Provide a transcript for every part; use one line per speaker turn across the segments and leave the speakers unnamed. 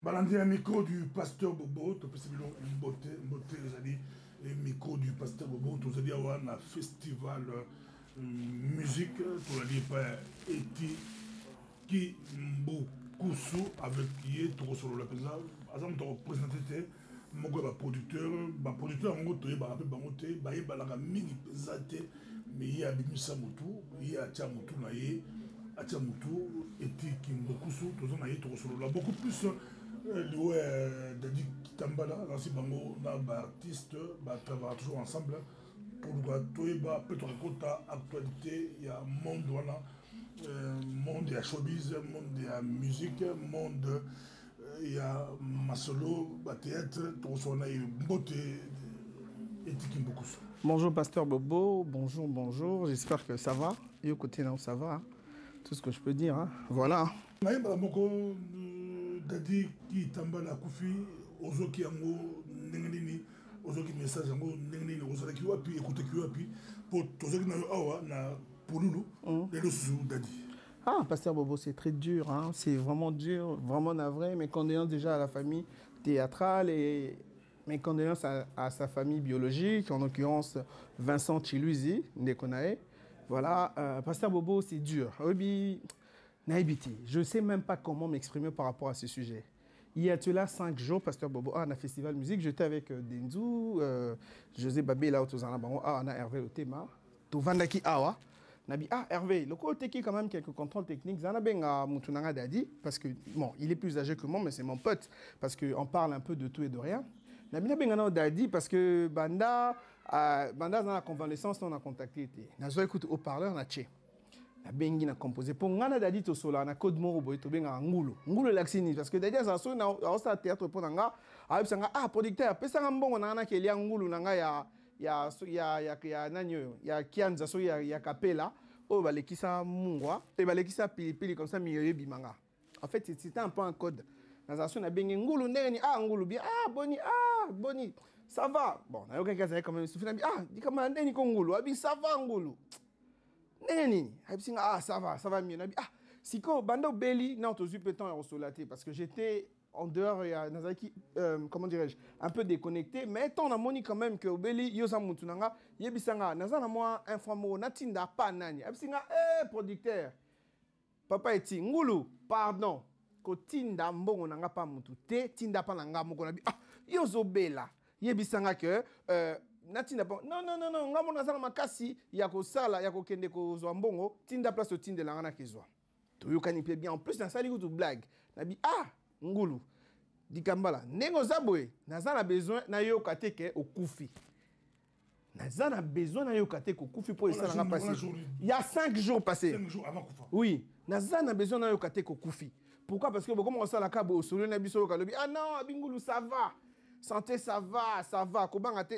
Balandier un micro du pasteur Bobo, tu peux savoir une beauté, les amis, le micro du pasteur Bobo, tu as dit un festival musique, tu as dit pas eti qui mbo kusu avec qui est trop sur le pesa, azam tu représenté mon producteur en gros tu es barapé bangote, baye balanga mingi pesate, mais il y a bimisa mutu, il y a tia mutu na ye. Atia mutu eti qui mbo kusu, tu as dit trop sur le beaucoup plus Dadi Kitambala, l'ancien bango, artiste, travaille toujours ensemble pour peut-être actualité, il y a monde voilà, monde de la showbiz, monde de la musique, monde il y a masolo, théâtre, tout ça on a une beauté éthique beaucoup.
Bonjour pasteur Bobo, bonjour, bonjour, j'espère que ça va. Et au côté là où ça va, hein. Tout ce que je peux dire, hein. Voilà.
Dadi Kitambala Koufi, Ozoki Yango, Nengenini, Ozoki message Yango, Nengenini, Ozaki Wapi, écoutez Wapi, pour Tozoki Awa, na Pouloulou, les deux sous Dadi.
Ah, pasteur Bobo, c'est très dur, hein. C'est vraiment dur, vraiment navré. Mes condoléances déjà à la famille théâtrale et mes condoléances à sa famille biologique, en l'occurrence Vincent Chiluzi, Ndekonae. Voilà, pasteur Bobo, c'est dur. Naïbiti, je ne sais même pas comment m'exprimer par rapport à ce sujet. Il y a là 5 jours, pasteur Bobo, on a festival musique, j'étais avec Denzou, José Babé, là, on a Hervé au thème, tout Vandaki Awa. Nabi, Hervé, le côté qui quand même quelques contrôles techniques, Zanabenga Moutunanga Dadi, parce que, bon, il est plus âgé que moi, mais c'est mon pote, parce qu'on parle un peu de tout et de rien. Nabi Benga Dadi, parce que Banda, dans la convalescence, on a contacté, on a écouté au parleur, on a tché. Na bengi na composé pour ngana dadi to sola na code moro boy to benga ngulu laxini parce que dadi ça so na au théâtre pour nga abisanga producteur pesa ngambongo na na kelia ngulu na nga ya nanyo ya kianza so ya kapela o balekisa mungwa et balekisa pili comme ça mieux bimanga en fait c'était un peu un code na so na bengi ngulu ndeni ngulu bien boni ça va bon na yo quelqu'un ça quand même souffle dit comment ndeni ko ngulu abi ça va ngulu Neni, ça va mieux. Si quand bando belli, non, tu peux solaté parce que j'étais en dehors, comment dirais-je, un peu déconnecté, mais tant on moni quand même que belli, yosa mutunanga, yebisanga, nazana moi informo, natinda pas nani. Absinga, producteur, papa eti, ngulu, pardon, ko tinda mbongo nanga pas mutu, te tinda pas nanga moko nabi, yozo bela, yebisanga que, natinda pas non ngamo nazala makasi ya ko sala ya ko kende ko zo mbongo tinda place au tinde langa na kezwa to yokani pe bien en plus na sali ko to blague nabi ngulu dikambala nengo zabwe nazala besoin na yo kateke okufi nazala besoin na yo kateke okufi pour ça langa passé il y a 5 jours passés
5 jours avant kufa
oui nazala besoin na yo kateke okufi pourquoi parce que comme on sala ka bo solo na biso kalobi non abingulu ça va santé ça va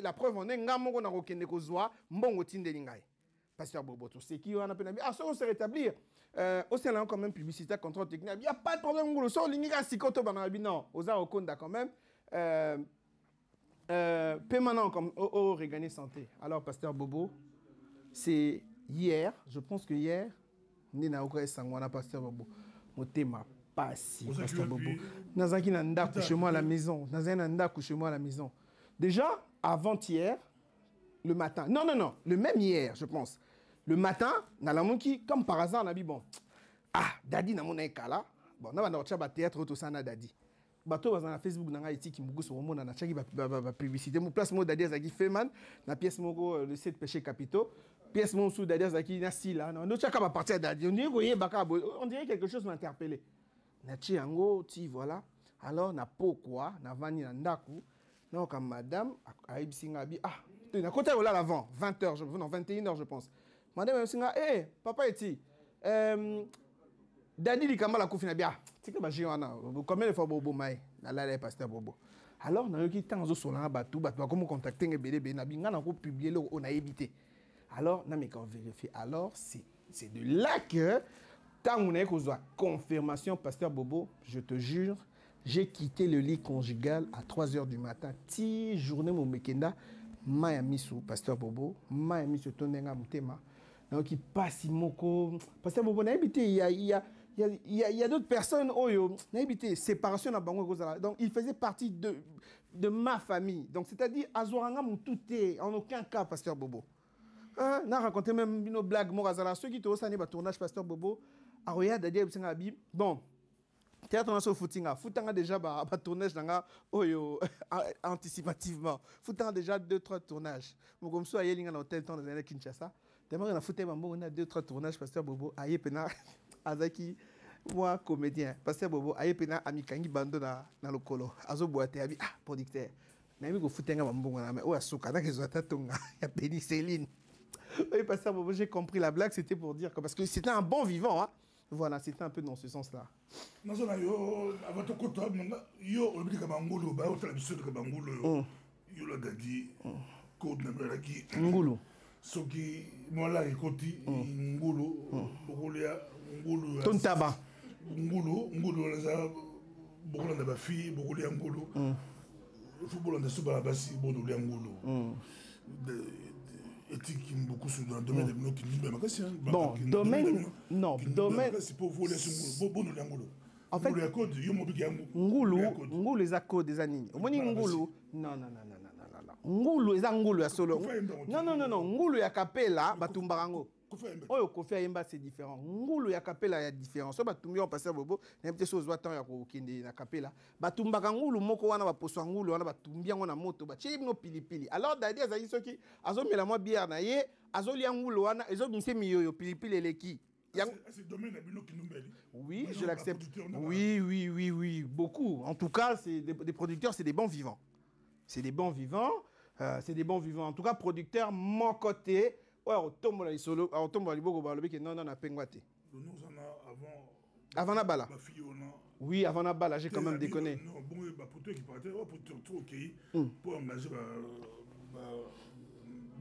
la preuve on est ngamoko na kokende kozwa mbongo tindeli ngai pasteur Bobo to c'est qui on appelle ça on se rétablir aussi là quand même publicité contrôle technique il y a pas de problème ngolo so linga sikoto bana non oza okonda quand même permanent comme au regagner santé alors pasteur Bobo c'est hier je pense que hier nina oko esangwana pasteur Bobo motema si pasteur Bobo nazaki na ndaku chez moi à la maison nazaki na ndaku chez moi à la maison déjà avant-hier le matin non le même hier je pense le matin na la monki comme par hasard na bi bon dadi na mona ekala bon na banda ba théâtre to sana dadi bato baza na Facebook na nga etiki muguso omona na chaki ba publicité mo place mo dadi azaki Feman na pièce moko le 7 péchés capitaux pièce mon sous dadi azaki na sila non chaka ba partir dadi on dirait quelque chose m'interpellé Nachi yango ti voilà alors na pourquoi na vani na ndaku non comme madame aibsinga bi tu na côté là avant 20h non 21h je pense madame aibsinga papa eti dadi likamba kufina bia tika ba jiwana combien de fois bobo mai na la pasteur Bobo alors na yoki tanzo solanga batu comme contacter ngebele na binga na ko publier le on a évité alors na me quand vérifier alors c'est de là que quand on a eu confirmation, pasteur Bobo, je te jure, j'ai quitté le lit conjugal à 3h du matin. Ti journée mon mekenda, maya misu pasteur Bobo, maya misu tonenga mutema. Donc il passe moko. Pasteur Bobo n'a habité il y y a d'autres personnes, oh yo, n'habité séparation na bango kozala. Donc il faisait partie de ma famille. Donc c'est-à-dire azoranga mon tout est en aucun cas pasteur Bobo. Hein, n'a raconté même une blague moi azala ceux qui te osani ba tournage pasteur Bobo. Aroya dadi bisinga bi. Bon. Théâtre on a footinga, footanga déjà ba tournage nanga oyo anticipativement. Footanga déjà 2-3 tournages. Mo comme ça yelinga na hôtel temps dans les Kinshasa. Tellement na footé bambo on a 2-3 tournages pasteur Bobo aye pena azaki moi comédien pasteur Bobo aye pena amikangi bando na lokolo azo boite abi producteur. Na mi go footinga bambo na mais o asuka na kezo tatonga ya pénicilline. Oui pasteur Bobo j'ai compris la blague c'était pour dire que parce que c'était un bon vivant hein. Voilà, c'était un peu dans ce sens-là.
Non, ça, yo, avant tout côté, yo, on dit que Bangolo, bah, on fait la mission de Bangolo, yo, la dadi, code na qui.
Ngulu.
Ce qui, moi là, écoutez, Ngulu, Bogolia, Ngulu.
Tontaba.
Ngulu, les Bogola de ma fille, Bogolia Ngulu. Football de Subarabasi, Bogolia Ngulu. Éthique beaucoup sur le domaine de qui nous
bon domaine non domaine
c'est pour voler sur bon
en fait ngulu les accords des années omoni ngulu non ngulu eza ngulu ya solo non ngulu ya kapela batumbarango oyo kofi ayemba c'est différent ngulu ya kapela ya différent so batumbi on passer bobo na peut-être chose temps ya kokende na kapela batumbaka ngulu moko wana baposo ngulu wana batumbi yango na moto ba chibino pilipili alors dadi azali soki azomela mwa bière na ye azolia ngulu wana ezobimisa miyoyo pilipili eleki
c'est domaine na bino kinumbeli
oui je l'accepte oui beaucoup en tout cas c'est des producteurs c'est des bons vivants c'est des bons vivants en tout cas producteurs mon côté. Ouais, au tombe la solo, au tombe la libogo balobi que non na pengwate.
Nous en a
avant la bala. Oui, avant la bala, j'ai quand même déconné.
Non, bon pour toi qui partait, pour tout OK, pour engager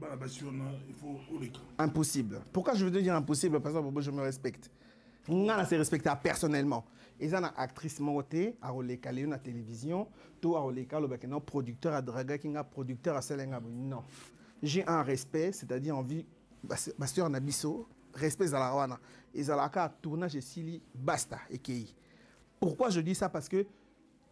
la basiona, il faut au cas.
Impossible. Pourquoi je veux te dire impossible parce que je me respecte. On a se respecter personnellement. Et ça na actrice monté à Roleka Léon à télévision, tout à Roleka le bakena producteur à Draga qui a producteur à Selenga non. J'ai un respect, c'est-à-dire envie Basteur Nabiso, respect Zalawana. Et Zalaka tournage et Sili, basta, et pourquoi je dis ça? Parce que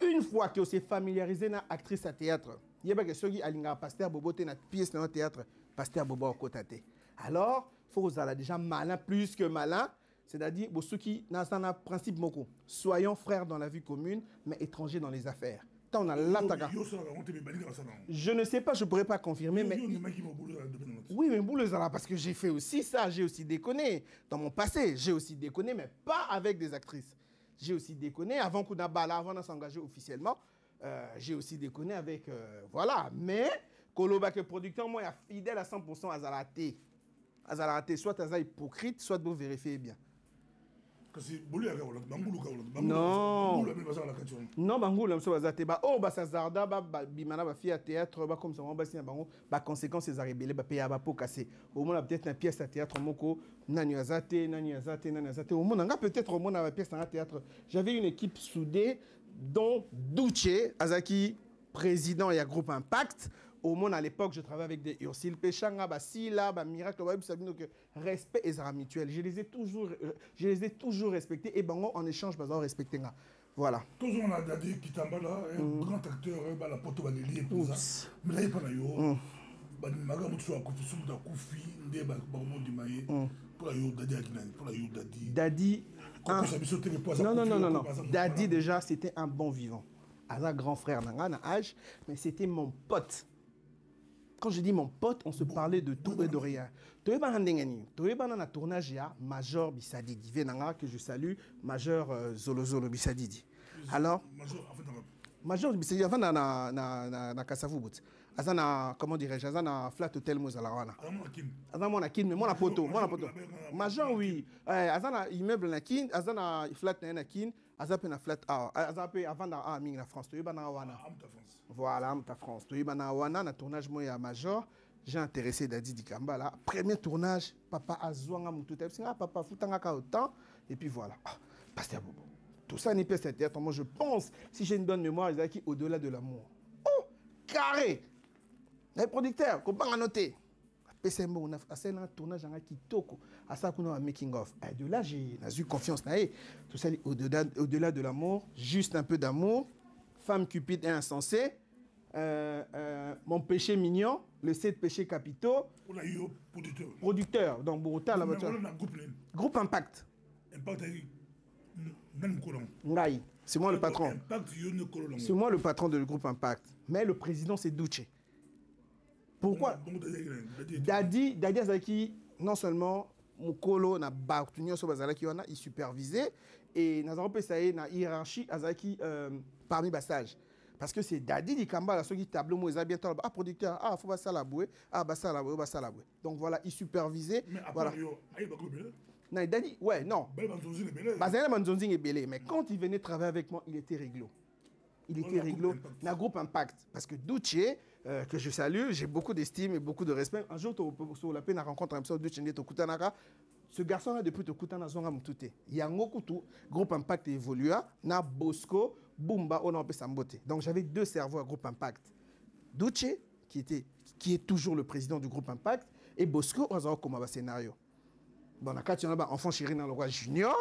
une fois que s'est familiarisé avec actrice à théâtre, il y a des gens qui ont pasteur Bobo na pièce dans le théâtre, pasteur Bobo côté. Alors, il faut que déjà malin plus que malin, c'est-à-dire ceux qui n'ont un principe moko. Soyons frères dans la vie commune, mais étrangers dans les affaires. On a je ne sais pas, je ne pourrais pas confirmer, mais... Oui, mais parce que j'ai fait aussi ça, j'ai aussi déconné. Dans mon passé, j'ai aussi déconné, mais pas avec des actrices. J'ai aussi déconné avant qu'on avant de s'engager officiellement. J'ai aussi déconné avec... voilà, mais Koloba, que producteur, moi, il est fidèle à 100% à Zalaté. À Zalaté, soit à hypocrite, soit vous vérifiez bien. Non, non, Bangoul, ça va être oh, bah ça zarda, bah bimana, bah fille à théâtre, bah comme ça, bah si bango, bah conséquence c'est arrivé, bah payer à pour casser. Au moins peut-être une pièce à théâtre, moko, nani azate. Au moins peut-être au moins une pièce à théâtre. J'avais une équipe soudée, dont Douche, Azaki, président et à groupe Impact. Au monde à l'époque, je travaillais avec des Ursile Péchanga, Sila, Miracle, donc respect et zara mutuel. Je les ai toujours respectés et bango en échange, ils ont respecté. Voilà.
Toujours on a Dadi Kitambala, un grand acteur, la poto vanili et tout ça. Mais là il pas yo. Maga mutsu akufi da kufi ndé ba bango di maye. Pour yo Dadi akinani, pour yo Dadi.
Dadi. Non. Dadi déjà c'était un bon vivant. Un grand frère n'a âge, mais c'était mon pote. Quand je dis mon pote, on se parlait de tout et de rien. Toyeba na tournage ya Major Bissadidi, que je salue, Major Zolo Bissadidi. Alors Major Bissadidi avant na Kasavu bout. Azana comment dirais-je, azana flat hotel mozalawana. Azana mon akin, mais mon poto. Major oui, azana immeuble nakin, azana flat nakin. Azapé na flat azapé avant na ming na France toyeba na wana voilà ta France toyeba na wana na tournage moi à Major j'ai intéressé Dadi Dikambala premier tournage papa azwanga mutu tepsinga papa futanga ka autant et puis voilà pasteur Bobo tout ça n'est pas cette théâtre moi je pense si j'ai une bonne mémoire ils qui au-delà de l'amour oh carré les producteurs qu'on pas noter PSMO, on a fait un tournage en Kitoko, à ça qu'on a un making of. Et de là, j'ai eu confiance. Tout ça, au-delà de l'amour, juste un peu d'amour, femme cupide et insensée, mon péché mignon, le 7 péchés capitaux.
On a eu producteur.
Producteur, donc Bourota, la voiture. Groupe Impact.
Impact,
c'est moi le patron. C'est moi le patron du groupe Impact. Mais le président, c'est Duce. Pourquoi? Dadi Azaki, non seulement Mukolo na Baktunyo Sobazalaki, il supervisait et nous avons pensé na hiérarchie Azaki parmi Bassage. Parce que c'est Dadi Dikamba, là, ceux qui tableau, moi, ils ont bien tant, ah, producteur, ah, faut pas ça la bouée, ah, bah ça la bouée, bah ça la bouée. Donc voilà, il supervisait.
Mais après,
voilà. Non, Dadi, ouais, non. Bazana Manzonzing est belé, mais quand il venait travailler avec moi, il était réglo. Il était réglo. Dans groupe Impact. Parce que Duce, que je salue, j'ai beaucoup d'estime et beaucoup de respect. Un jour, sur la peine, rencontre un peu Duce Ndeto Kutanaka. Ce garçon-là, depuis le Kutana Zonga Mutute, Yango Kutu, groupe Impact évolua, na Bosco, Bumba, on a appelé Sambote. Donc j'avais deux cerveaux à groupe Impact. Duce, qui est toujours le président du groupe Impact, et Bosco, on a comme un scénario. Bon, on a quatre enfants chéris dans le roi junior,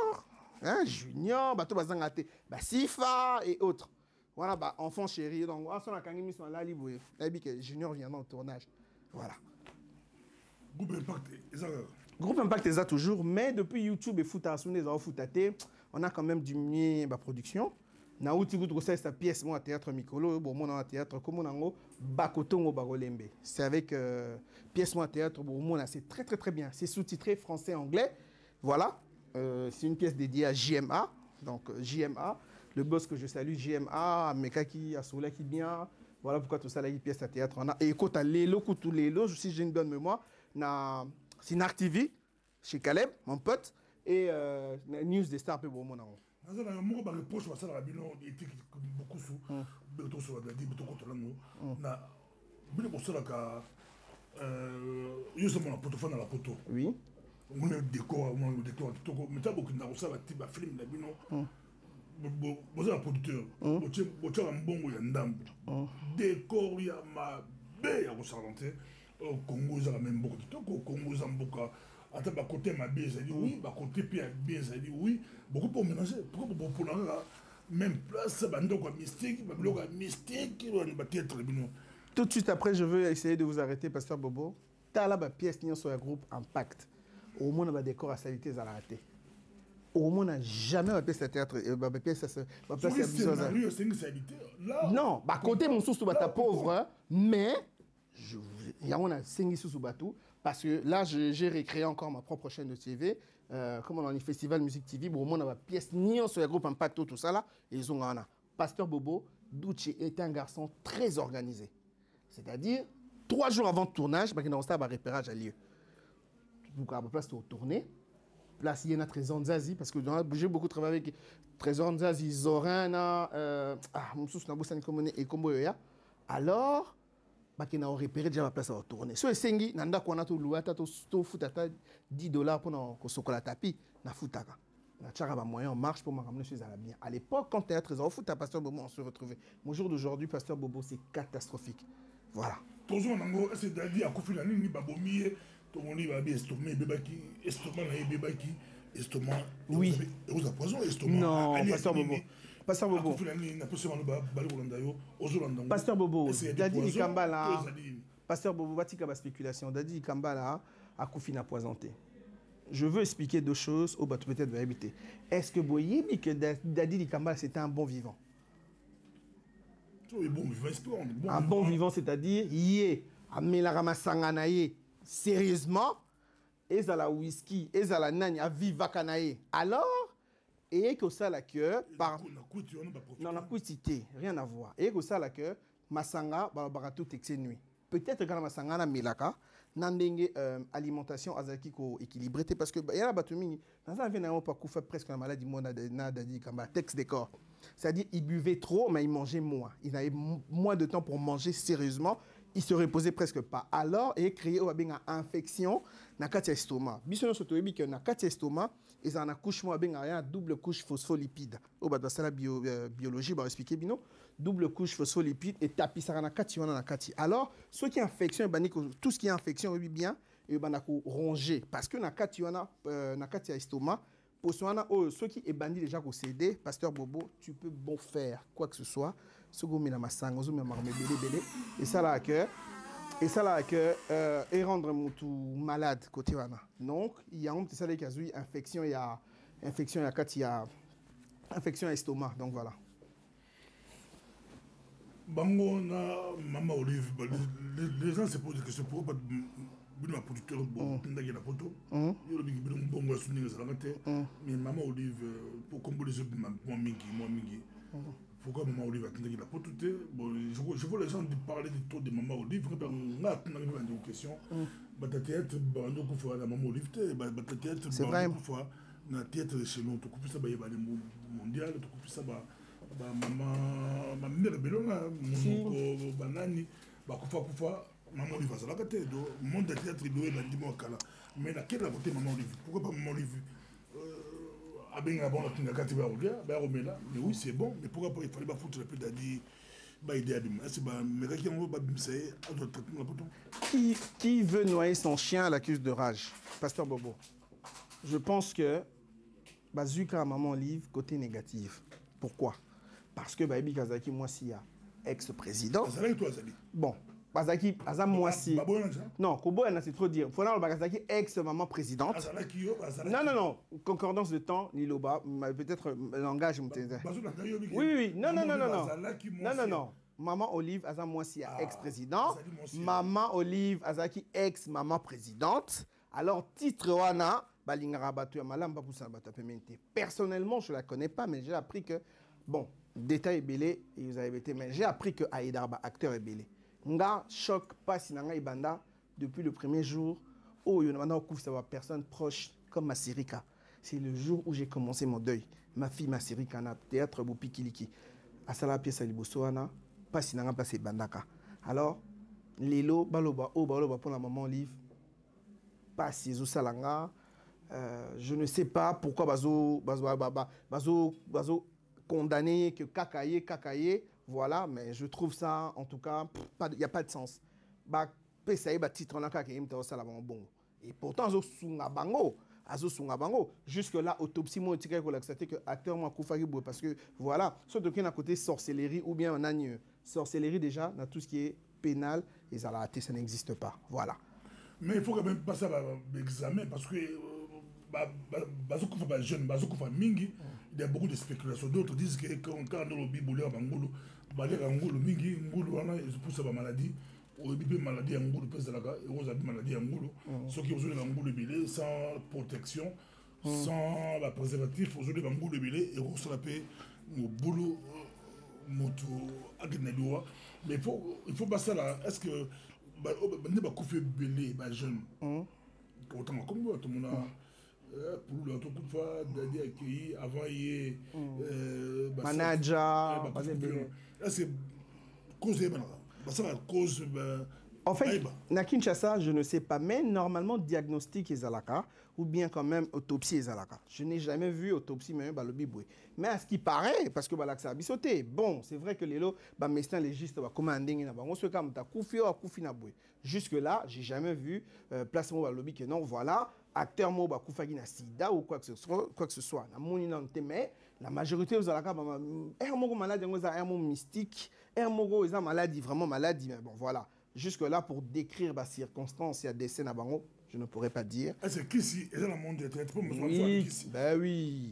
hein, junior, bateau bazangate, Sifa et autres. Voilà, bah, enfants chéris. Donc, on a quand même mis sur la libre. Junior viendra au tournage. Voilà.
Groupe Impact,
Groupe Impact est là toujours, mais depuis YouTube et on a quand même diminué la production. Na outi gout gossa sa pièce moi théâtre Mikolo, bon mon théâtre comme on Bakotongo Barolembe. C'est avec pièce moi théâtre bon mon c'est très bien. C'est sous-titré français anglais. Voilà. C'est une pièce dédiée à JMA. Donc JMA, le boss que je salue JMA, Mekaki Asoula qui bien. Voilà pourquoi tout ça là une pièce à théâtre on a et écoute à Lelo Koutou Lelo, si j'ai une bonne mémoire, na Sinar TV chez Caleb, mon pote, et News des Stars, peu bon, mon amour.
Je reproche ça la bilan éthique beaucoup sous beto sur la dit beto contre l'angle na bien pour cela que yo sommes la poto na la poto
oui
on a décor toko mais t'as beaucoup na ça la type film la bilan bon ça producteur bon tu as un bon ya ndambo décor ya ma be ya ressortir au Congo ça même beaucoup de toko au Congo ça beaucoup attends bah côté ma bien ça dit oui bah côté puis bien ça dit oui beaucoup pour mélanger pour même place bando quoi mystique
tout de suite après je veux essayer de vous arrêter pasteur Bobo t'as là ba pièce ni sur le groupe Impact au moins on a décor à salité à la raté au moins on n'a jamais appelé ce théâtre ba pièce ça ba place
là
non bah côté mon sous ta pauvre mais il y a on a 5 sous bateau parce que là j'ai recréé encore ma propre chaîne de TV comme on a un festival musique TV bon on a ma pièce ni sur le groupe Impact tout ça là ils ont un pasteur Bobo Duce était un garçon très organisé, c'est-à-dire 3 jours avant le tournage bah on a un repérage à lieu donc à la place de tourner place il y a un Trésor Nzazi parce que j'ai beaucoup travaillé avec Trésor Nzazi Zorana mon sous na bossani comme et comme ya alors bakina repérer déjà la place à tourner so esengi nanda ko na to luata to futata $10 pour ko sokola tapis na futaka na tchaka ba moyen en marche pour me ramener chez la bien à l'époque quand théâtre au foot à pasteur Bobo on se retrouvait mon jour d'aujourd'hui pasteur Bobo c'est catastrophique voilà
toujours nango c'est dadi a kofina ni babomi to moni ba bi estomac bebaki estomac na bebaki estomac
oui
et vous a poison estomac
non pasteur Bobo Pasteur Bobo. Pasteur Bobo, Dadi Kambala. Pasteur Bobo, Batika spéculation. Dadi Kambala a Koufina poisanté. Je veux expliquer 2 choses au bateau peut-être va habiter. Est-ce que vous voyez que Dadi Kambala c'était un bon vivant? Un bon vivant, c'est-à-dire, yé, Amelarama Sanganaye, sérieusement, Ezala whisky, Ezala nani, a vivakanaye. Alors, et que ça la que par non la quantité rien à voir et que ça la que masanga barato texé nuit peut-être quand masanga na milaka nandenge alimentation azaki ko équilibré parce que y a la batumi dans ça vient pas couper presque la maladie mona na dadi kamba texte décor c'est-à-dire il buvait trop mais il mangeait moins il avait moins de temps pour manger sérieusement il se reposait presque pas alors et créé une infection na katia estomac biso so toyebi que na katia estomac ils en accouchement avec un double couche phospholipide au bas de la biologie va expliquer bino double couche phospholipide et tapis ça na kati wana na kati alors ce qui est infection tout ce qui est infection oui bien et ben ronger parce que na kati ya estomac potion wana ceux qui est bandit déjà ko céder pasteur Bobo tu peux bon faire quoi que ce soit ce go mina masanga zo mina belé et ça là que et rendre mutu malade côté wana donc il y a un ça les kazui infection ya kati ya infection estomac donc voilà.
Bango na Mama Olive, les gens se posent des questions pour un producteur qui la photo. Il y a des gens mais Mama Olive, pour combler moi mingi. Pourquoi Mama Olive a la photo? Je vois les gens parler du taux de Mama Olive. On a des questions. C'est vrai. Na théâtre chez nous, tout coup ça va y avoir mondial, tout coup ça va maman mère belona mon banani ba kufa maman Olive ça la tête do monde de théâtre do ba ndimo kala mais la quelle la côté maman Olive pourquoi pas maman Olive abenga bon la tinga kati ba olia ba romela mais oui c'est bon mais pourquoi pas il fallait pas foutre le peu d'adi ba idée abim c'est ba mais qui on va bimser à d'autres traitement la photo
qui veut noyer son chien à l'accuse de rage pasteur Bobo. Je pense que Bazuka Maman Olive, côté négatif. Pourquoi? Parce que Baïbi Kazaki, moi, si y a ex-président. Bon, Bazaki, Azam, moi, si. Non, Kobo, c'est trop dire. Faut non, Bazaki, ex-maman présidente. Non. Concordance de temps, Niloba, peut-être langage. Oui. Non. Maman Olive, Azam, moi, si y a ex-président. Maman Olive, Azaki, ex-maman présidente. Alors, titre Wana. Personnellement, je ne la connais pas, mais j'ai appris que, bon, détail est belé, et vous avez été, mais j'ai appris que Aïdarba, acteur est belé. Nga choc pas si nanga ibanda depuis le premier jour où il y a une personne proche comme Masirika. C'est le jour où j'ai commencé mon deuil. Ma fille Masirika na théâtre Boupi Kiliki. À la pièce à Libosoana, pas si nanga pas c'est bandaka. Alors, Lelo, baloba pour la maman Olive, pas si salanga. Je ne sais pas pourquoi Bazo condamné que Kakaye, voilà, mais je trouve ça, en tout cas, il n'y a pas de sens. Et pourtant, jusque-là, autopsie, moi, je que acteur, moi, parce que, voilà, soit de à côté sorcellerie ou bien un agne. Sorcellerie, déjà, dans tout ce qui est pénal, et ça n'existe pas. Voilà.
Mais il faut quand même passer à l'examen parce que. Jeune, mingi, il y a beaucoup de spéculations. D'autres disent que quand on a le bibouler à Bangolo, mingi, ils poussent à la maladie. Au bébé maladie à Ngolo, et aux habits maladie à Ngolo. Ceux qui ont besoin de Ngolo bilé sans protection, sans la préservatif, aujourd'hui Ngolo bilé, et on se rappelle au boulot, moto, agnedoua. Mais il faut passer là. Est-ce que on va couper belé, jeune? Autant comme moi, tout le monde a. Pour le tout coup fois d'aller accueillir avant hier
manager
est-ce que cause ça va cause
en fait na Kinshasa je ne sais pas mais normalement diagnostic est alaka ou bien quand même autopsie est alaka je n'ai jamais vu autopsie même balobi boy mais à ce qui paraît parce que balak ça a bisoté bon c'est vrai que les lots médecin légiste va commander na bango ce comme ta kufi ou kufi na boy jusque là j'ai jamais vu placement balobi que non voilà acteur mo ba kufagi na sida ou quoi que ce soit na moni na mais la majorité aux alaka mo malade ngo za mo mystique mo za maladie vraiment maladie mais bon voilà jusque là pour décrire les circonstances il y a des scènes à bango je ne pourrais pas dire.
Est-ce que ici est le monde de traitement
oui.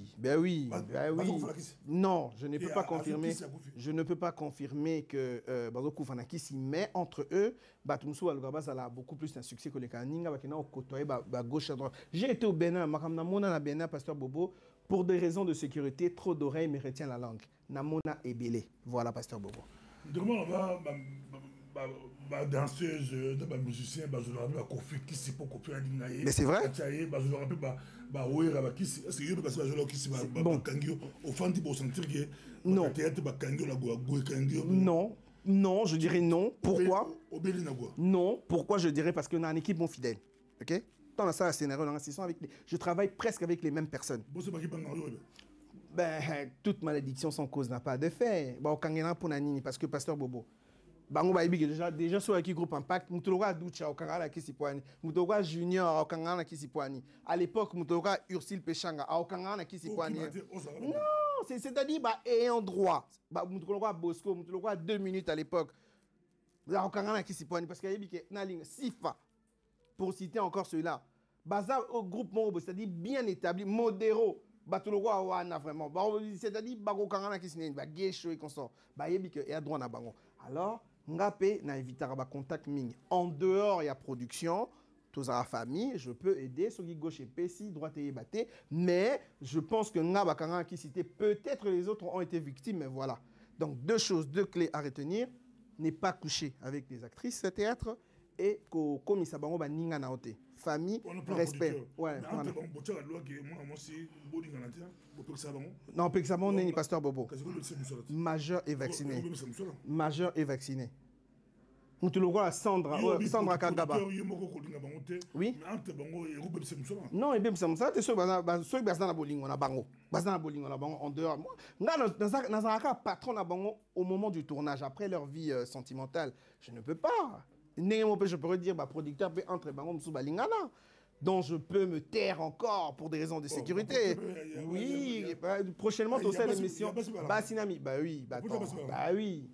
Non, je ne peux pas confirmer. Je ne peux pas confirmer que Bazokou Fanakisi, mais entre eux, Batumsou Algabas a beaucoup plus de succès que les Kaninga, Bakina au côtoyé gauche à droite. J'ai été au Bénin, Makamna Mona Bénin, pasteur Bobo, pour des raisons de sécurité, trop d'oreilles me retient la langue. Namona et Belé. Voilà, pasteur Bobo.
Demain, danseuse, musicien,
mais c'est vrai. Non, je dirais non. Pourquoi? Non, pourquoi je dirais parce qu'on a une équipe bon fidèle. Ok? Dans la salle scénario, je travaille presque avec les mêmes personnes. Ben, toute malédiction sans cause n'a pas d'effet. Parce que pasteur Bobo, bango bayebi que déjà sur qui groupe Impact mutoloka Ducha okangana Kisipwani mutoloka Junior okangana Kisipwani à l'époque mutoloka Ursule Pechanga okangana Kisipwani non c'est-à-dire bah ayant droit bah mutoloka Bosco mutoloka 2 minutes à l'époque okangana Kisipwani parce qu'il y a que naling Sifa pour citer encore ceux-là baza au groupe Morobo c'est-à-dire bien établi modéro batuloko wana vraiment c'est-à-dire bako kangana Kisipwani bah gesho et consort bah yebi que et droit na bango alors Ngapé na évitera ba contact ming. En dehors il y a production, tous à la famille, je peux aider ceux qui gauche et pessi, droite et batté, mais je pense que Ngaba Kanga qui cité peut-être les autres ont été victimes mais voilà. Donc deux choses, deux clés à retenir, n'est pas couché avec des actrices de théâtre et comme il s'abango ba ninga naote. Famille, respect. Ouais. Non, Pexabon n'est ni pasteur Bobo. Majeur et vacciné. Majeur et vacciné. Nous te le voyons à Sandra, Sandra Kagaba. Oui. Non, et bien ça, c'est sûr que Bazana Bolingo na bango. Bazana Bolingo na bango en dehors. Moi, dans un cas patron na bango au moment du tournage, après leur vie sentimentale, je ne peux pas. Je pourrais dire, bah, producteur peut entre bango msou balingana. Donc je peux me taire encore pour des raisons de sécurité. Oui, prochainement, tu sais l'émission. Bassinami, bah oui, bah oui.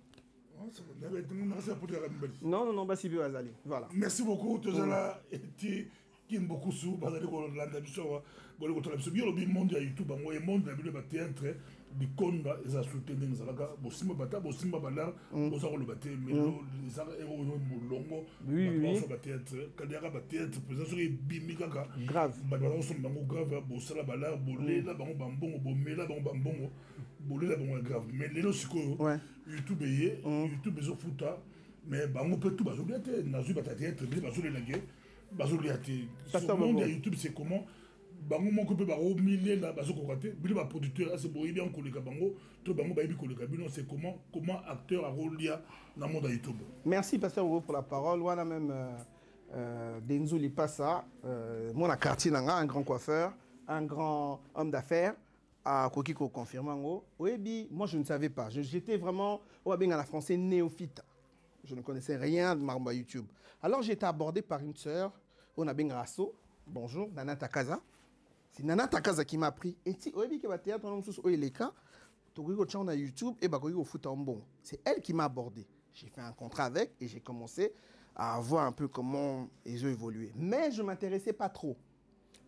Non, bah si bien Azali. Voilà.
Merci beaucoup, Tozala et Kim beaucoup sous, Bazali Rolanda Bisowa, Boloko Labsobi, le monde à YouTube, et monde à le théâtre, du Konda, et ça soutient les Alaka, Bossima Bata, Bossima Bala, Bosaro le Baté, Melo, les Héros Molongo, oui, théâtre, Kadera Théâtre, présent sur les Bimikaka,
grave,
Badalon son bango grave, Bossala Bala, Bolé, la Bango Bambon, Bomela Bambon, Bolé la Bango grave, mais les Losiko, YouTube et YouTube et Zofuta, mais Bango peut tout basoler, Nazu Bataté, basoler la guerre. Ce monde à YouTube, c'est comment bango mon copain baro milliers là baso koraté bili ba producteur c'est bon bien koleka bango to bango ba ibi koleka bino c'est comment acteur a rolia dans monde à YouTube.
Merci pasteur Hugo pour la parole. Wana même Denzo li passa mon a quartier nanga un grand coiffeur, un grand homme d'affaires à Kokiko confirmango. Oui, moi je ne savais pas. J'étais vraiment au bien à la français néophyte. Je ne connaissais rien de Maramba YouTube. Alors j'ai été abordé par une sœur, on a bien Rasso. Bonjour, Nana Takaza. C'est Nana Takaza qui m'a appris. Et si on a dit que le théâtre, on a dit que a YouTube et on foot en bon. C'est elle qui m'a abordé. J'ai fait un contrat avec et j'ai commencé à voir un peu comment ils ont évolué. Mais je ne m'intéressais pas trop.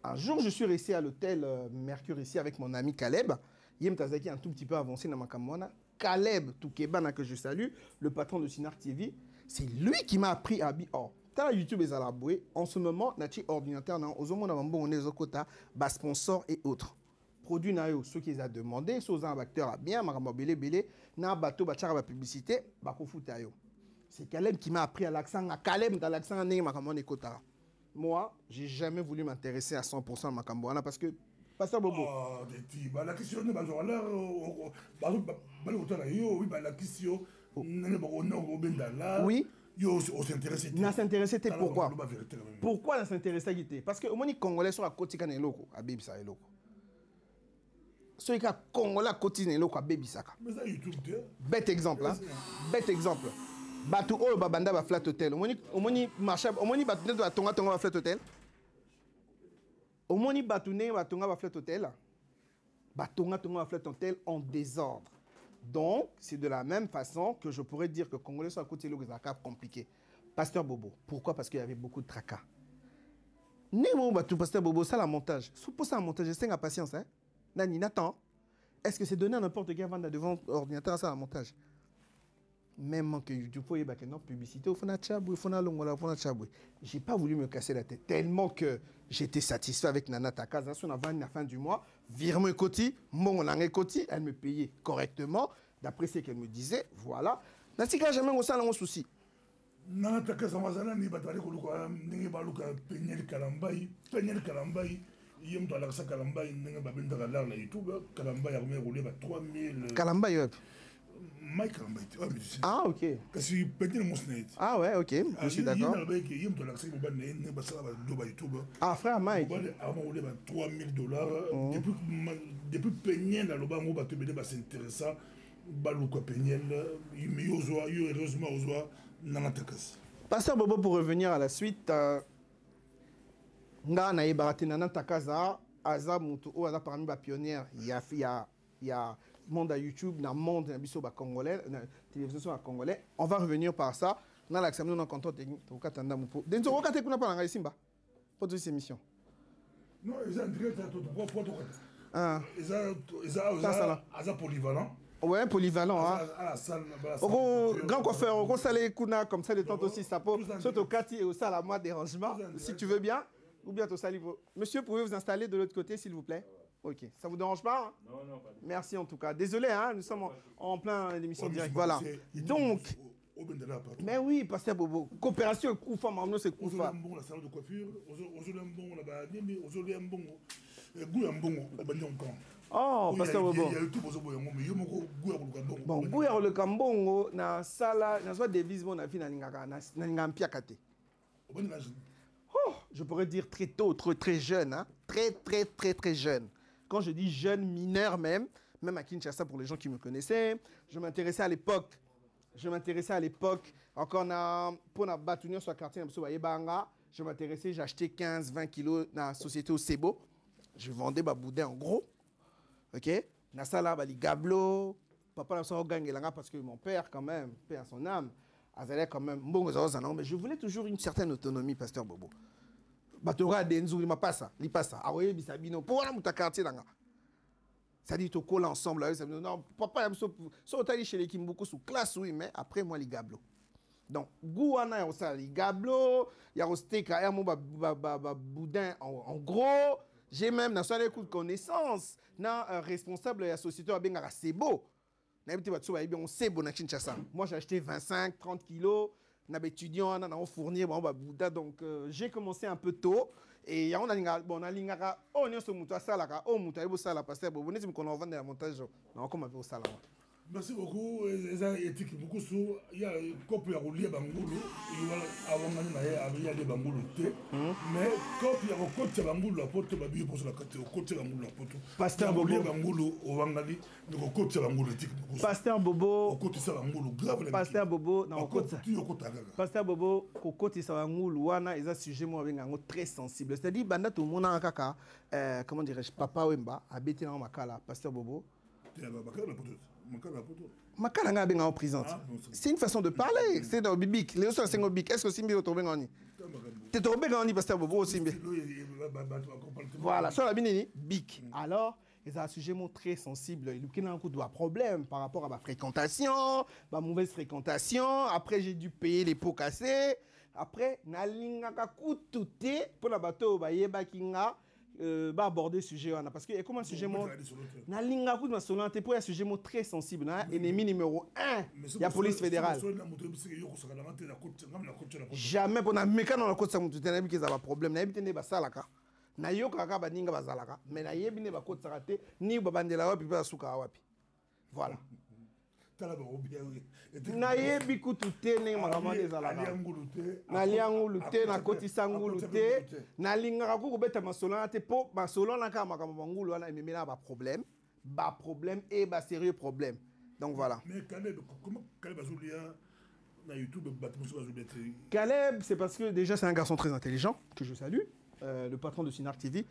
Un jour, je suis resté à l'hôtel Mercure ici avec mon ami Caleb. Yem Tazaki un tout petit peu avancé dans ma camona. Caleb Toukebana que je salue, le patron de Sinar TV, c'est lui qui m'a appris à habiller. Oh, t'as YouTube et Zalaboué. En ce moment, Nati ordinateur, aux hommes, on a Zokota, bas sponsor et autres. Produit Nayo, ceux qui ont demandé, ceux qui ont acteur bien, Maramba Belé, na bateau, bachara, publicité, bako foutayo. C'est Caleb qui m'a appris à l'accent, à Caleb dans l'accent à Maramba Nekotara. Moi, j'ai jamais voulu m'intéresser à 100% à Makamboana parce que Pasteur Bobo.
La question est
oui.
On s'intéressait.
On s'intéressait pourquoi? Pourquoi on s'intéressait? Parce que au moins les Congolais sont à côté de l'Oko, à Bébisa et l'Oko. Ceux qui sont Congolais à côté de l'Oko, à Bébisa. Bête exemple. Bête exemple. Batu o babanda ba flat hotel. Au moins marché, au moins batu ne doit tonga tonga ba flat hotel. Au moins batu ne ba tonga ba flat hotel. Batonga tonga ba flat hotel en désordre. Donc, c'est de la même façon que je pourrais dire que Congolais sont à côté de l'Oko, compliqué. Pasteur Bobo. Pourquoi? Parce qu'il y avait beaucoup de tracas. Némo batu Pasteur Bobo, ça la montage. Pour ça, un montage, c'est une patience. Hein? Nani, Nathan, est-ce que c'est donné à n'importe quel vendeur devant l'ordinateur, ça, un montage? Même que YouTube, il y a une publicité, il faut une chabou, il faut une longue, il faut une chabou. J'ai pas voulu me casser la tête tellement que j'étais satisfait avec Nana Takaza. On a vendu à la fin du mois, virement côté, mon langue côté, elle me payait correctement, d'après ce qu'elle me disait, voilà. Dans ce cas, jamais on s'en a un souci.
Nana Takaza, mazana ni batale kuluka, ninge baluka penyel kalambai, yem to alaksa kalambai, ninge babenda galar la YouTube, kalambai a roulé 3000.
Kalambai,
Mike Kalambai,
ah, ok.
Parce que peut-être mon snake.
Ah, ouais, ok, je suis d'accord. Ah, frère Mike.
$3000. Depuis peigner dans le banc, on va te mettre intéressant. baluka penyel ozwa yo heureusement ozwa nana takasi.
Pasteur Bobo, pour revenir à la suite, nga na yebarate nana takaza aza mutu o aza parmi ba pionnière il y a monde à YouTube na monde na biso ba congolais na télévision ba congolais. On va revenir par ça. Na l'accès na contrôle technique to katanda mupo. Denzo ko kate kuna pa nga simba. Pour toute cette émission.
Non, ils ont direct à tout pour tout.
Ah.
Ils ont polyvalent.
Ouais, polyvalent.
À la salle,
grand coiffeur, on salé kuna comme ça de temps aussi ça peut. Surtout Cathy et au salle à moi dérangement. Si tu veux bien, ou bien au salle. Monsieur, pouvez vous installer de l'autre côté s'il vous plaît? Ok, ça vous dérange pas hein? Non, non, pas du tout. Merci en tout cas. Désolé, hein, nous sommes en plein émission directe. Voilà. Donc. Mais oui, Pasteur Bobo. Coopération, coup femme, maintenant c'est coup femme.
On a la salle de coiffure, on a un bon,
oh, Pasteur Bobo. Bon, Gouya le Kambongo, na sala, na soit devise mon avis na Ningampia Kate. Oh, je pourrais dire très tôt, très jeune, hein? Très jeune. Quand je dis jeune, mineur même à Kinshasa pour les gens qui me connaissaient, je m'intéressais à l'époque, encore pour la bâtonnière sur le quartier, je m'intéressais, j'ai acheté 15-20 kilos dans la société au Sebo. Je vendais ma boudin en gros. Ok? Na sala, les gablo, papa n'a pas gagné parce que mon père, quand même, père à son âme, avait quand même bon, mais je voulais toujours une certaine autonomie, Pasteur Bobo. Batora Denzu, il m'a pas ça. Ah oui, Bisabino, pour la quartier là. Ça dit, tu colles ensemble. Non, papa, il allé chez les Kimbuku sous classe, oui, mais après, moi, les gablo. Donc, Gouana, il y a les gablo, il y a steak, il y a mon boudin en gros. J'ai même, dans son écoute de connaissance, un responsable de la société, c'est beau. Moi, j'ai acheté 25, 30 kilos. On a étudiant, on a fourni, donc j'ai commencé un peu tôt. Et on a dit, bon, on a dit, on a dit,
merci beaucoup. Il y a éthique beaucoup sur. Il y a un couple à rouler Bangoulou. Il y a avant de Bangoulou. Mais quand il y a un côté Bangoulou, la pote, il y a un côté Bangoulou, la pote.
Pasteur Bobo.
Bangoulou, au Wangali, le côté Bangoulou.
Pasteur Bobo.
Au côté Bangoulou, grave.
Pasteur Bobo, non, Pasteur Bobo, au côté Bangoulou, wana, ils ont sujet moi avec un très sensible. C'est-à-dire, banda tout le monde a un kaka, comment dirais-je, Papa Wemba, habité dans Makala, Pasteur Bobo. Makala nga en prison. C'est une façon de parler. C'est dans Bibic. Les autres sont Bibic. Est-ce que Simbi est tombé en ni? Tu es tombé en ni parce que Bobo Simbi. Voilà, sur la binini, Bic. Alors, ils ont un sujet très sensible. Il y a un coup de problème par rapport à ma fréquentation, ma mauvaise fréquentation. Après, j'ai dû payer les pots cassés. Après, nalinga ka kututé pour la bateau ba yeba kinga. Aborder le sujet parce que comment sujet na linga coup de solante pour un sujet très sensible ennemi numéro 1 la police fédérale jamais pour na meka na côté mutu tena bi za problème na bitene ba salaka na yoka ka baninga bazalaka mais na yebi ne ba côté raté ni babandela wapi ba suka wapi voilà na yebi kutu te ne makambo ezalaka na liangulu te na kotisa ngulu te na lingaka ku kobeta masolana te po masolana ka makambo bangulu wana ememela ba problème et ba sérieux problème. Donc voilà.
Mais Caleb, comment Caleb Azulia na YouTube
Caleb, c'est parce que déjà c'est un garçon très intelligent que je salue, le patron de Sinar TV.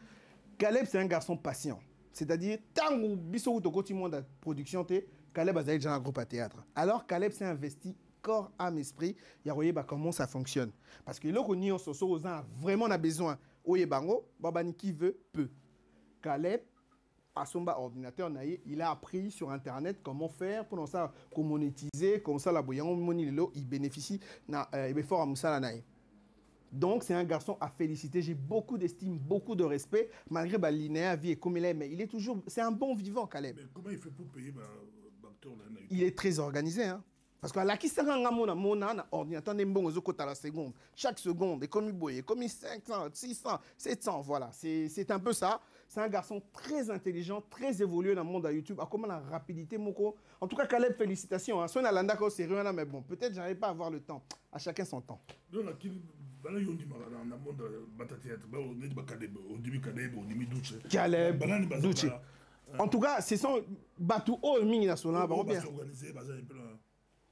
Caleb, c'est un garçon patient. C'est-à-dire tangu biso to koti monde de production te Caleb a déjà un groupe à théâtre. Alors, Caleb s'est investi corps, âme, esprit. Il a regardé comment ça fonctionne. Parce que là, on a vraiment besoin. Oyebango, babani qui veut, peut. Caleb, à son ordinateur, il a appris sur Internet comment faire pour ça, comment monétiser, comme ça, la il bénéficie, il est fort à Moussa Lanaï. Donc, c'est un garçon à féliciter. J'ai beaucoup d'estime, beaucoup de respect, malgré la linéaire vie et comme il est. Mais il est toujours. C'est un bon vivant, Caleb.
Mais comment il fait pour payer
il est très organisé, hein. Parce que la qui sera un ordinateur n'est bon à la seconde. Chaque seconde est comme il boye, comme il 500, 600, 700, voilà. C'est un peu ça. C'est un garçon très intelligent, très évolué dans le monde de YouTube. À comment la rapidité, Moko. En tout cas, Caleb, félicitations. Hein. Soit on a sérieux, mais bon, peut-être j'arrive pas à avoir le temps. À chacun son temps.
Caleb,
Douche. En tout cas, ce sont Batou O Mingi National.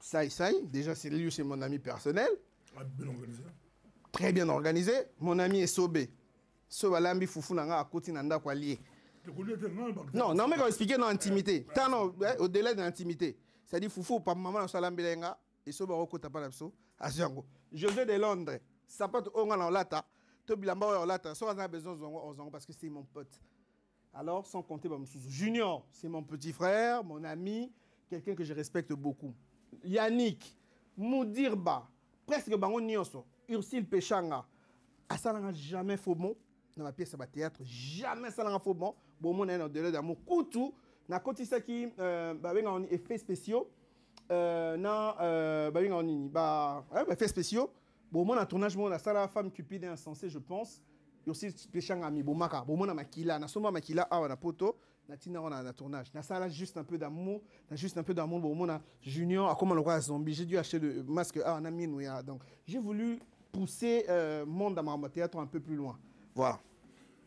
Ça y est, déjà lui c'est mon ami personnel.
Bien organisé.
Très bien organisé. Mon ami est Sobé. Sobalambi Foufou Nanga à côté Nanda Kwalié. Non, non, mais quand expliquer dans l'intimité. Au-delà de l'intimité. C'est-à-dire Foufou, pas maman, Salambi Lenga. Et Soba Roko Tapalapso. À Django. José de Londres. Sapat Onga en Lata. Tobilamba en Lata. Soit on a besoin de parce que c'est mon pote. Alors, sans compter Junior, c'est mon petit frère, mon ami, quelqu'un que je respecte beaucoup. Yannick, Moudirba, presque Bango Nyoso, Ursile Pechanga. Ça n'a jamais faux bon dans ma pièce à théâtre, jamais ça n'a faux bon. Bon, mon est au-delà d'amour. Koutou, na côté ça qui on effets spéciaux, effets spéciaux. Bon, mon tournage, mon ça la femme cupide et insensée, je pense. Ursile Pechanga mi bomaka, bon mon makila, na soma makila ah na poto. On a tournage. Ça a juste un peu d'amour. Juste un peu d'amour. Bon, Junior, à comment on voit zombie. J'ai dû acheter le masque. Ah, on a mis nous. Donc, j'ai voulu pousser monde dans ma théâtre un peu plus loin. Voilà.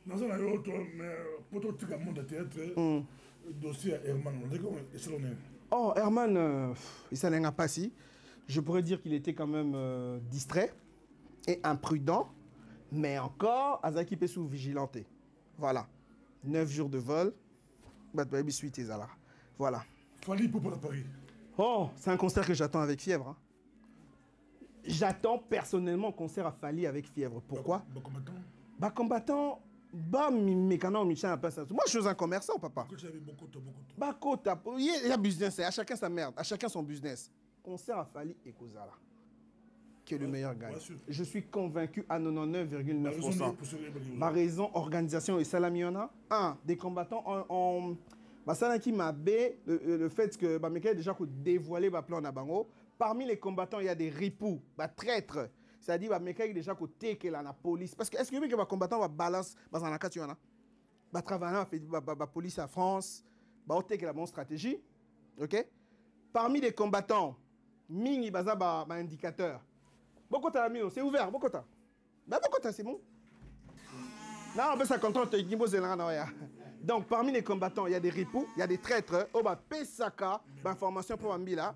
Dans un autre, mais pour tout le monde de théâtre, dossier à Herman,
oh, Herman, il s'en est pas si. Je pourrais dire qu'il était quand même distrait et imprudent, mais encore, Azaki Pessou vigilanté. Voilà. 9 jours de vol. Voilà.
Fali pour Paris.
Oh, c'est un concert que j'attends avec fièvre. Hein. J'attends personnellement un concert à Fali avec fièvre. Pourquoi? Combattant. Moi, je suis un commerçant, papa. Il y a business, à chacun sa merde, à chacun son business. Concert à Fali et Kozala. Qui est le meilleur gagne. Je suis convaincu à 99,9%. Ma raison, organisation et salamiona. Des combattants en qui m'a le fait que déjà dévoilé ma plan Nabango. Parmi les combattants, il y a des ripoux, traîtres. C'est-à-dire déjà côté que la police. Parce que est-ce que les combattants va balance dans la catuana? Travailler la police à France, la bonne stratégie. OK? Parmi les combattants, mingi baza indicateur. Bokota c'est ouvert, Bokota. Bokota c'est bon. Non, on peut ça contrôle donc parmi les combattants, il y a des ripoux, il y a des traîtres, Pesaka, information pour Ambila.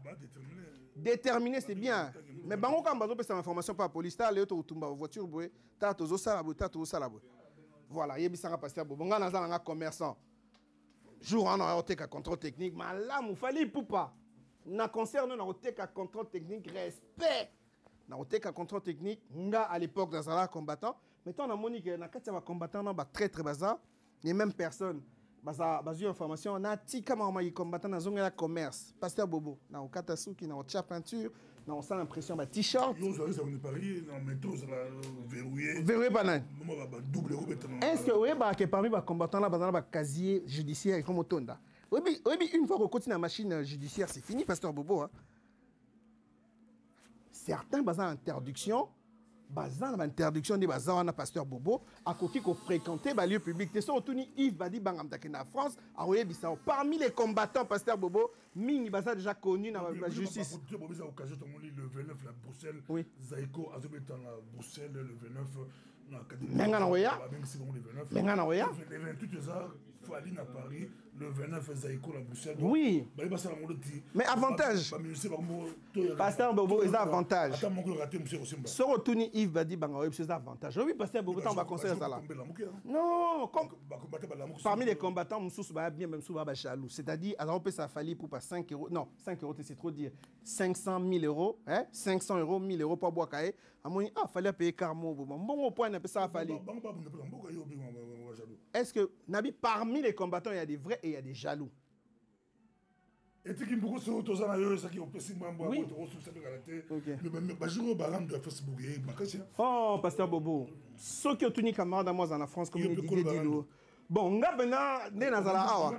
Déterminé c'est bien. Mais bango quand bazo pesa information pour la police, ta le to tumba voiture boy, ta tozo sala boy, ta tozo sala boy. Voilà, yebisanga pasteur bonga na zanga commerçant. Jour on a été contrôle technique, mais là il fallait poupa. Na concerne na été contrôle technique, respect. Na été contrôle technique, nga à l'époque dans un combattant, mais on a monique na katia combattant na très très bazar, les mêmes personnes. Baza information na ti kama ma combattant na zonga commerce. Pasteur Bobo, na okata suki na ocha peinture. Non, ça l'impression, t-shirt. Verrouillé banane. Est-ce que parmi les combattants là, dans le casier judiciaire comme Otonda? Oui, une fois qu'on continue la machine judiciaire, c'est fini, Pasteur Bobo. Hein. Certains basent en interdiction. Bazan l'interdiction des bazans na pasteur Bobo a coquille qu'on fréquentait les lieux publics. T'es sur Tony Yves Badi Bangam en France à Bissau. Parmi les combattants pasteur Bobo, Ming Baza déjà connu dans la justice.
Le 29 la Bruxelles.
Oui.
Zaiko Azobet la Bruxelles le 29
Menga na Oya. Menga na Oya.
Le 28 heures Fali à Paris le 29 Zaiko la Bruxelles.
Oui. Mais avantage. Pasteur Bobo est avantage. Sur Tony Yves Badi Bangam c'est avantage. Oui, pasteur Bobo on va conseiller ça là. Non, parmi les combattants Moussous ba bien même sous jaloux. C'est-à-dire alors on peut ça Fali pour pas 5 euros. Non, 5 euros c'est trop dire. 500 000 euros, hein? 500 euros, 1000 euros pour boire cahier. Fallait payer carmo. Bon point on peut ça Fali. Est-ce que Nabi parmi les combattants il y a des vrais et il y a des jaloux? Oh, pasteur Bobo. Ce qui est unique camarade à moi en France, comme il dit Dilo. Bon, nga bena ne nazala awa.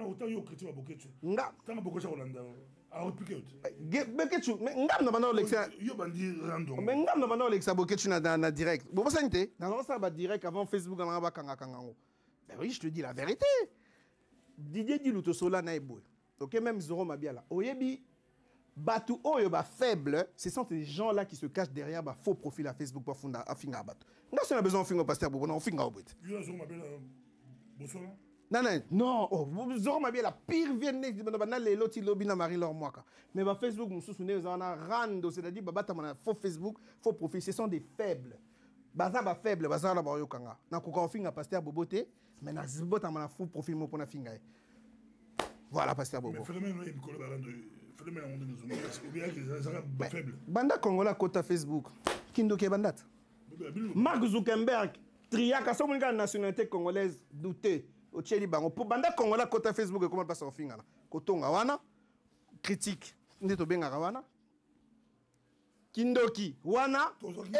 Nga. Bekechu, nga na bana Alexa.
Yo bandi random.
Mais nga na bana Alexa Bekechu na direct. Bon ça n'était. Dans ça ba direct avant Facebook na ba kanga kangango. Ben oui, je te dis la vérité. Didier Dilou to sola na eboy. OK, même Zoro Mabiala. Oyebi Batu Oyo ba faible, ce sont ces gens-là qui se cachent derrière ba faux profil à Facebook pour fonder à finga Batu. Nous on a besoin de finga pasteur Bobo, on finga au bout.
Yo Zoro Mabiala Bonsoir.
Non, non, non. Oh, vous aurez bien la pire vienne les lotis lobby na Marie leur moi. Mais bah Facebook, mon souvenir, vous en a rando, c'est-à-dire bah t'as faux Facebook, faux profil, ce sont des faibles. Baza ba faible, baza la bayo kanga. Na ko finga pasteur Boboté, mais na zibo t'as faux profil mo pona finga. Voilà pasteur Bobo.
Mais phénomène est une de phénomène on nous ou bien que ça ba faible.
Banda Congola kota Facebook. Kindo ke bandat. Mark Zuckerberg, triaka so mon nationalité congolaise douté. Au Tcheli Bango. Pour Banda Congola, côté Facebook, comment passe au final? Kotonga wana, critique, neto benga wana, Kindoki wana,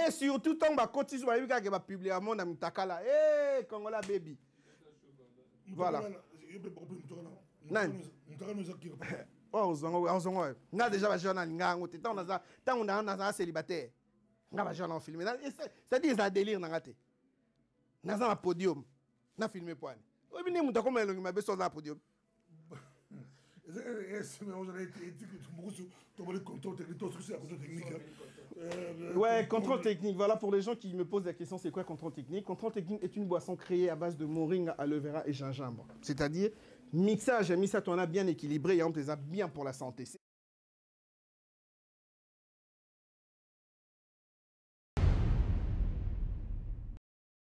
et surtout, tant que Kotis va y va publier à mon ami Takala. Eh, Congola baby. Voilà. Oh, on a déjà un journal, on a un célibataire. On a un journal filmé. C'est-à-dire, un délire, on a un podium. On a filmé pour lui. Oui, mais nous avons besoin d'un podium. Ouais, contrôle technique. Voilà pour les gens qui me posent la question, c'est quoi contrôle technique? Contrôle technique est une boisson créée à base de moringa, aloe vera et gingembre. C'est-à-dire mixage, mis ça, on a bien équilibré et on te bien pour la santé.